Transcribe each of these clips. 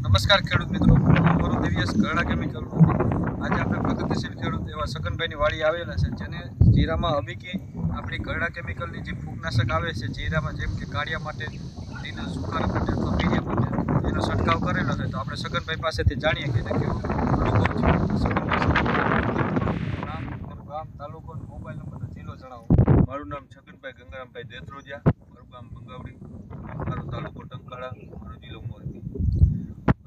નમસ્કાર ખેડૂત મિત્રો, મારો દિવ્યેશ ગરડા કેમિકલ. આજે આપણે પ્રગતિશીલ ખેડૂત એવા સગનભાઈની વાડી આવેલા છે, જેને જીરામાં હબીકી આપણી ગરડા કેમિકલની જે ફૂગનાશક આવે છે જીરામાં, જેમ કે કાળિયા માટે, લીલા સુકારા માટે અથવા પીળિયા માટે, એનો છંટકાવ કરેલો છે. તો આપણે સગનભાઈ પાસેથી જાણીએ કે એને કેવો અનુભવ છે. નામ, ગામ, તાલુકો, મોબાઈલ નંબર, જિલ્લો જણાવો. મારું નામ છગનભાઈ ગંગારામભાઈ દેત્રોજા, મારું ગામ બંગાવડી, મારો તાલુકો ટંકાળા, મારો જિલ્લો મોરબી.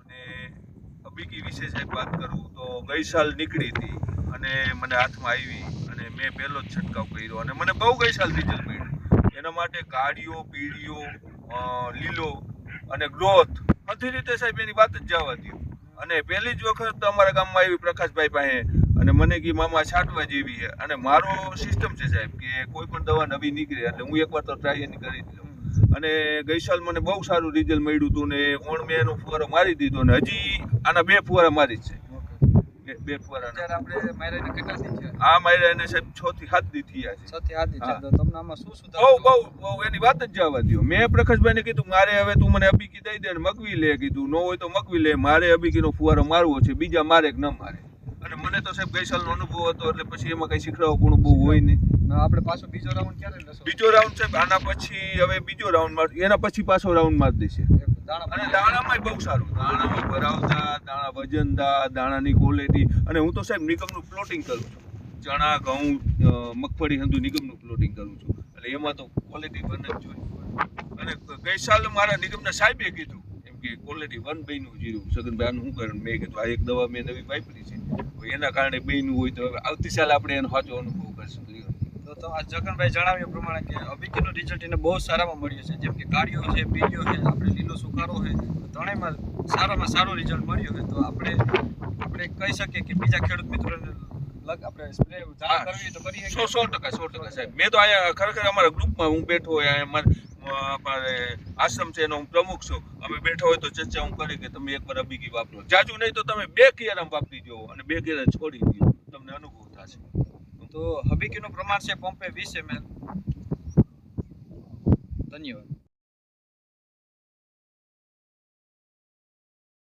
અને હબીકી વિશે સાહેબ વાત કરું તો ગઈ સાલ નીકળી હતી અને મને હાથમાં આવી અને મેં પહેલો જ છંટકાવ કર્યો અને મને બહુ ગઈ સાલ રિઝલ્ટ મળ્યું. એના માટે કાળિયો, પીળિયો, લીલો અને ગ્રોથ બધી રીતે સાહેબ એની વાત જ જવા દો. અને પહેલી જ વખત અમારા ગામમાં આવી પ્રકાશભાઈ પાસે અને મને કે મામા છાંટવા જેવી છે. અને મારો સિસ્ટમ છે સાહેબ કે કોઈ પણ દવા નવી નીકળે એટલે હું એકવાર તો ટ્રાય એની કરી દઉં. અને ગઈ સાલ મને બહુ સારું રિઝલ્ટ મળ્યું હતું ને મેં એનો ફુવારો મારી દીધો અને હજી આના 2 ફુવારા મારી છે. 2 ફુવારા આપણે માર્યાને કેટલા દી છે? આ માર્યા એને સાહેબ 6 થી 7 દી થયા છે. 6 થી 7 દી છે. તો તમને આમાં શું સુધાર? બહુ એની વાત જ જવા દો. મેં પ્રકાશભાઈને કીધું મારે હવે તું મને હબીકી દઈ દે ને મગવી લે. કીધું ન હોય તો મગવી લે, મારે હબીકીનો ફુવારો મારવો છે, બીજા મારે કે ન મારે. અને મને તો સાહેબ ગઈ સાલનો અનુભવ હતો એટલે પછી એમાં કઈ શીખડાવો પણ બહુ હોય નહીં. આપણે પાછો બીજો રાઉન્ડ ક્યારે લેશો? બીજો રાઉન્ડ સાહેબ આના પછી હવે બીજો રાઉન્ડ માર, એના પછી પાછો રાઉન્ડ મારી દેશે. અને દાણામાં બહુ સારું, દાણામાં ભરાવતા, દાણા વજનદાર, દાણાની ક્વોલિટી. અને હું તો સાહેબ નિગમનું પ્લોટિંગ કરું છું, ચણા, ઘઉં, મગફળી હંધુ નિગમનું પ્લોટિંગ કરું છું એટલે એમાં તો ક્વોલિટી 1 જ જોઈએ. અને ગઈ સાલ મારા નિગમના સાહેબે કીધું એમ કે ક્વોલિટી 1 બન્યું જીરું. સગનભાઈ આનું શું કરું? મેં કીધું આ એક દવા મેં નવી વાપરી છે, એના કારણે બન્યું હોય તો હવે આવતી સાલ આપણે એનો સાચો અનુભવ કરશું. તો આ જગનભાઈ જણાવ્યા પ્રમાણે કે હબીકીનું રિઝલ્ટ એને બહુ સારામાં મળ્યું છે. જેમ કે કાળિયો છે, પીળિયો છે, આપણે લીલો સુકારો છે, ત્રણેયમાં સારામાં સારું રિઝલ્ટ મળ્યું છે. તો આપણે કહી શકીએ કે બીજા ખેડૂત મિત્રોને આપણે સ્પ્રે કરવી તો કરી 100% સાહેબ. મેં તો અહીંયા ખરેખર અમારા ગ્રુપમાં હું બેઠો હોય, અમારે આશ્રમ છે એનો હું પ્રમુખ છું, અમે બેઠા હોય તો ચર્ચા હું કરી કે તમે એકવાર હબીકી વાપરો. જાજુ નહીં તો તમે 2 કિયારામ વાપરી જુઓ અને 2 કિયારા છોડી દો, તમને અનુભવ થશે. તો હબીકીનું પ્રમાણ છે પંપે 20 ml. ધન્યવાદ.